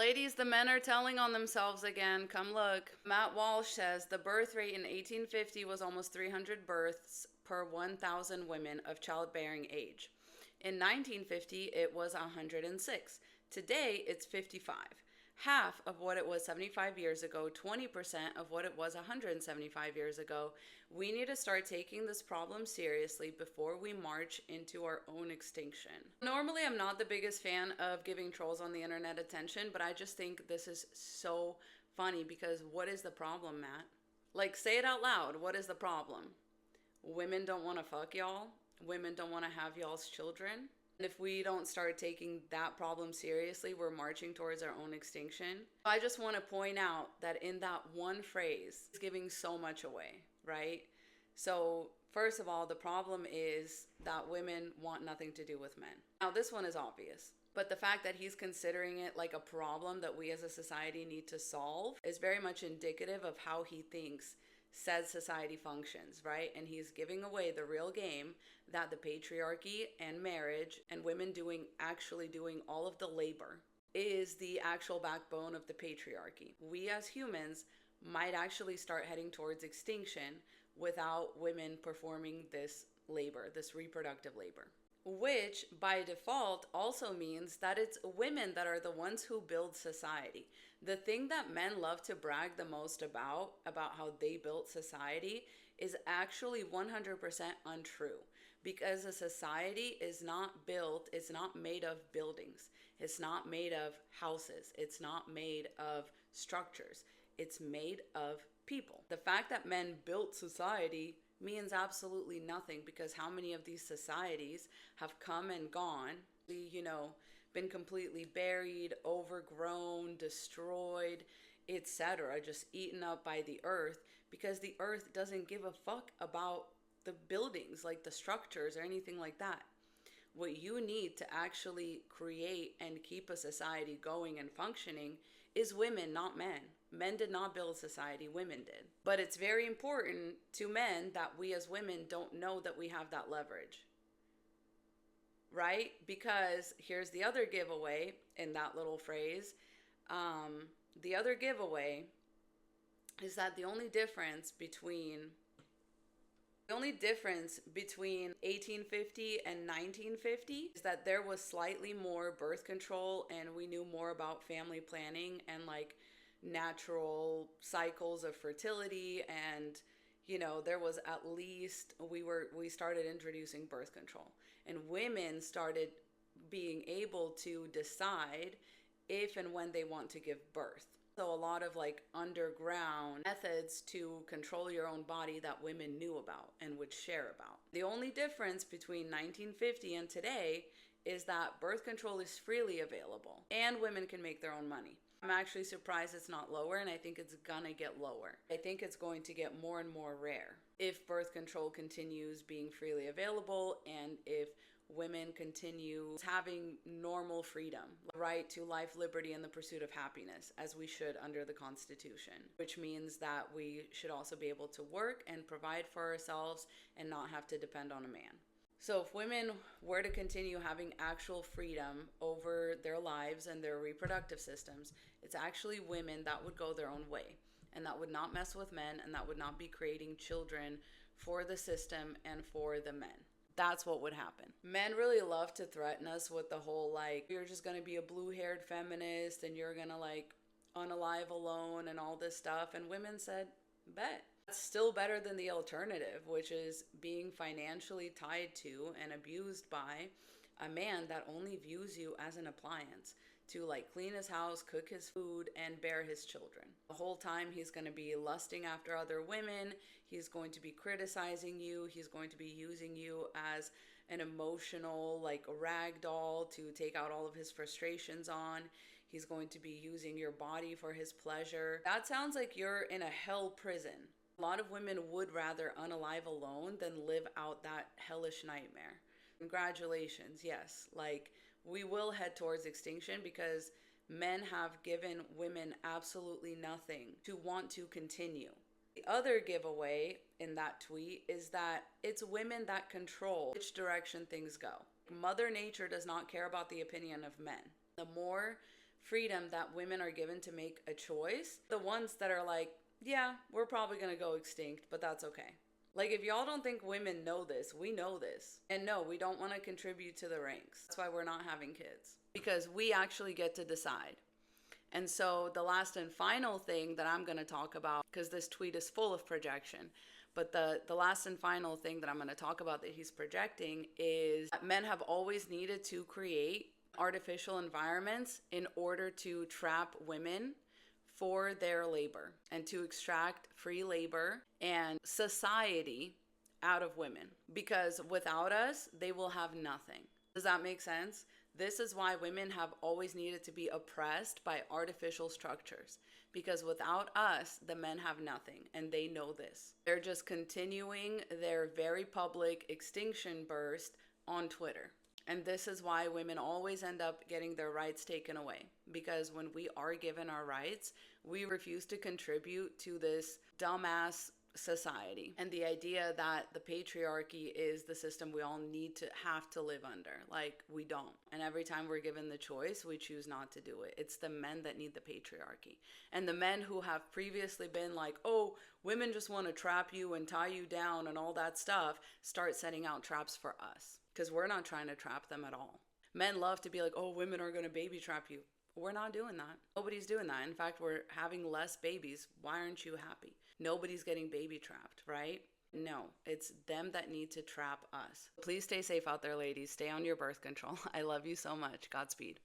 Ladies, the men are telling on themselves again. Come look. Matt Walsh says the birth rate in 1850 was almost 300 births per 1,000 women of childbearing age. In 1950, it was 106. Today, it's 55. Half of what it was 75 years ago, 20% of what it was 175 years ago. We need to start taking this problem seriously before we march into our own extinction. Normally, I'm not the biggest fan of giving trolls on the internet attention, but I just think this is so funny because what is the problem, Matt? Like, say it out loud. What is the problem? Women don't want to fuck y'all. Women don't want to have y'all's children. And if we don't start taking that problem seriously, we're marching towards our own extinction. I just want to point out that in that one phrase, it's giving so much away, right? So first of all, the problem is that women want nothing to do with men. Now, this one is obvious. But the fact that he's considering it like a problem that we as a society need to solve is very much indicative of how he thinks said society functions, right? And he's giving away the real game that the patriarchy and marriage and women actually doing all of the labor is the actual backbone of the patriarchy. We as humans might actually start heading towards extinction without women performing this labor, this reproductive labor. Which by default also means that it's women that are the ones who build society. The thing that men love to brag the most about how they built society, is actually 100% untrue. Because a society is not built, it's not made of buildings. It's not made of houses. It's not made of structures. It's made of people. The fact that men built society means absolutely nothing, because how many of these societies have come and gone, been completely buried, overgrown, destroyed, etc., just eaten up by the earth, because the earth doesn't give a fuck about the buildings, like the structures or anything like that. What you need to actually create and keep a society going and functioning is women, not men. Men did not build society, women did. But it's very important to men that we as women don't know that we have that leverage. Right? Because here's the other giveaway in that little phrase. The other giveaway is that the only difference between 1850 and 1950 is that there was slightly more birth control, and we knew more about family planning and like natural cycles of fertility, and there was at least we started introducing birth control, and women started being able to decide if and when they want to give birth. So a lot of like underground methods to control your own body that women knew about and would share about. The only difference between 1950 and today is that birth control is freely available and women can make their own money. I'm actually surprised it's not lower, and I think it's gonna get lower. I think it's going to get more and more rare if birth control continues being freely available, and if women continue having normal freedom, right to life, liberty, and the pursuit of happiness, as we should under the Constitution, which means that we should also be able to work and provide for ourselves and not have to depend on a man. So if women were to continue having actual freedom over their lives and their reproductive systems, it's actually women that would go their own way, and that would not mess with men, and that would not be creating children for the system and for the men. That's what would happen. Men really love to threaten us with the whole like, you're just gonna be a blue-haired feminist and you're gonna like unalive alone and all this stuff. And women said, bet. That's still better than the alternative, which is being financially tied to and abused by a man that only views you as an appliance to like clean his house, cook his food, and bear his children. The whole time he's going to be lusting after other women. He's going to be criticizing you. He's going to be using you as an emotional like rag doll to take out all of his frustrations on. He's going to be using your body for his pleasure. That sounds like you're in a hell prison. A lot of women would rather unalive alone than live out that hellish nightmare. Congratulations, yes. Like, we will head towards extinction because men have given women absolutely nothing to want to continue. The other giveaway in that tweet is that it's women that control which direction things go. Mother Nature does not care about the opinion of men. The more freedom that women are given to make a choice, the ones that are like, yeah, we're probably going to go extinct, but that's okay. Like, if y'all don't think women know this, we know this. And no, we don't want to contribute to the ranks. That's why we're not having kids, because we actually get to decide. And so the last and final thing that I'm going to talk about, because this tweet is full of projection, but the last and final thing that I'm going to talk about that he's projecting is that men have always needed to create artificial environments in order to trap women for their labor and to extract free labor and society out of women, because without us, they will have nothing. Does that make sense? This is why women have always needed to be oppressed by artificial structures, because without us, the men have nothing, and they know this. They're just continuing their very public extinction burst on Twitter. And this is why women always end up getting their rights taken away, because when we are given our rights, we refuse to contribute to this dumbass society. And the idea that the patriarchy is the system we all need to have to live under. Like, we don't. And every time we're given the choice, we choose not to do it. It's the men that need the patriarchy. And the men who have previously been like, oh, women just want to trap you and tie you down and all that stuff, start setting out traps for us. Because we're not trying to trap them at all. Men love to be like, oh, women are going to baby trap you. We're not doing that. Nobody's doing that. In fact, we're having less babies. Why aren't you happy? Nobody's getting baby trapped, right? No, it's them that need to trap us. Please stay safe out there, ladies. Stay on your birth control. I love you so much. Godspeed.